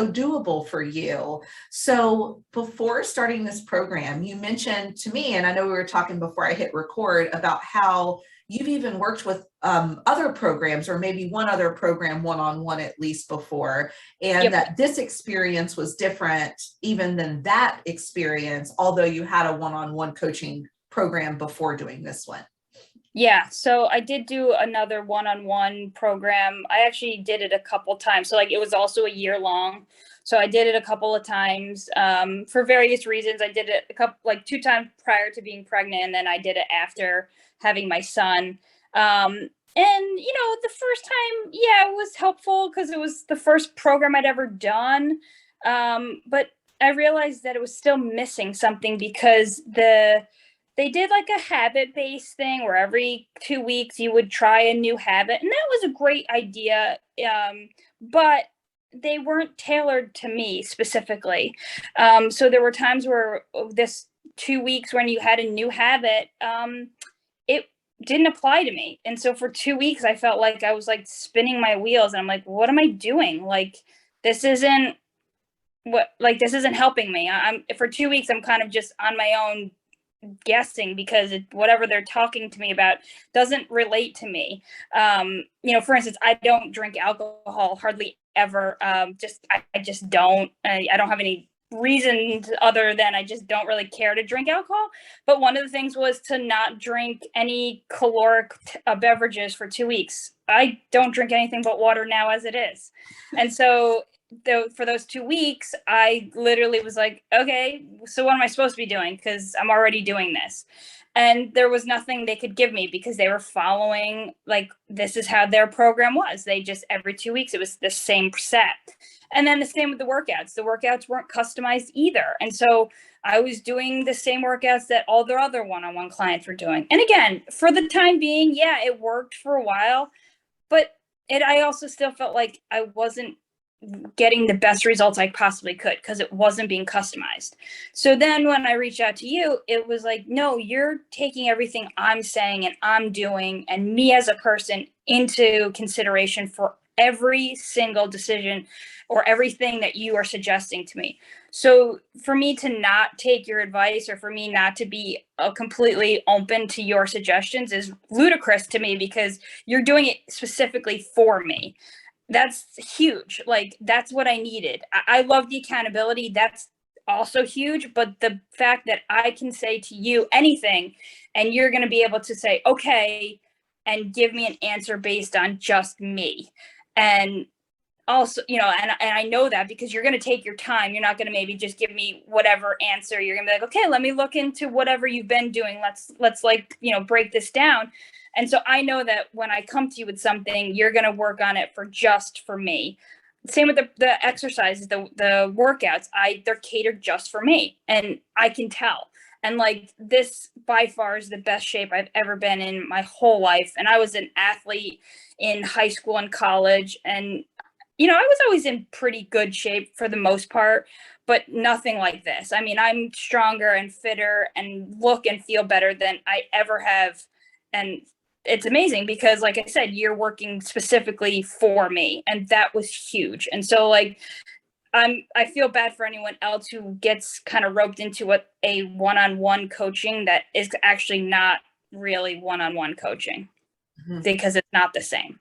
so doable for you. So before starting this program, you mentioned to me, and I know we were talking before I hit record, about how you've even worked with other programs, or maybe one other program one-on-one at least before, and that this experience was different even than that experience, although you had a one-on-one coaching program before doing this one. Yeah, so I did do another one-on-one program. I actually did it a couple times. So like it was also a year long. So I did it a couple of times for various reasons. I did it like 2 times prior to being pregnant, and then I did it after having my son. And the first time, yeah, it was helpful because it was the first program I'd ever done. But I realized that it was still missing something because they did like a habit-based thing where every 2 weeks you would try a new habit. And that was a great idea. But they weren't tailored to me specifically. So there were times where this 2 weeks when you had a new habit, it didn't apply to me. And so for 2 weeks, I felt like I was like spinning my wheels, and I'm like, what am I doing? Like, this isn't helping me. For 2 weeks, I'm kind of just on my own guessing because whatever they're talking to me about doesn't relate to me. For instance, I don't drink alcohol hardly ever. I just don't. I don't have any reasons other than I just don't really care to drink alcohol. But one of the things was to not drink any caloric beverages for 2 weeks. I don't drink anything but water now as it is. And so for those 2 weeks, I literally was like, okay, so what am I supposed to be doing? Because I'm already doing this. And there was nothing they could give me because they were following, like, this is how their program was. They just, every 2 weeks, it was the same set. And then the same with the workouts. The workouts weren't customized either. And so I was doing the same workouts that all their other one-on-one clients were doing. And again, for the time being, yeah, it worked for a while, but I also still felt like I wasn't getting the best results I possibly could because it wasn't being customized. So then when I reached out to you, it was like, no, you're taking everything I'm saying and I'm doing and me as a person into consideration for every single decision or everything that you are suggesting to me. So for me to not take your advice or for me not to be completely open to your suggestions is ludicrous to me because you're doing it specifically for me. That's huge. Like, that's what I needed. I love the accountability. That's also huge. But the fact that I can say to you anything and you're going to be able to say, okay, and give me an answer based on just me. And also, and I know that because you're going to take your time. You're not going to maybe just give me whatever answer. You're going to be like, okay, let me look into whatever you've been doing. Let's break this down. And so I know that when I come to you with something, you're going to work on it for me. Same with the exercises, the workouts, they're catered just for me, and I can tell. And like, this by far is the best shape I've ever been in my whole life. And I was an athlete in high school and college, and I was always in pretty good shape for the most part, but nothing like this. I mean, I'm stronger and fitter and look and feel better than I ever have. And it's amazing because, like I said, you're working specifically for me, and that was huge. And so, like, I feel bad for anyone else who gets kind of roped into a one-on-one coaching that is actually not really one-on-one coaching because it's not the same.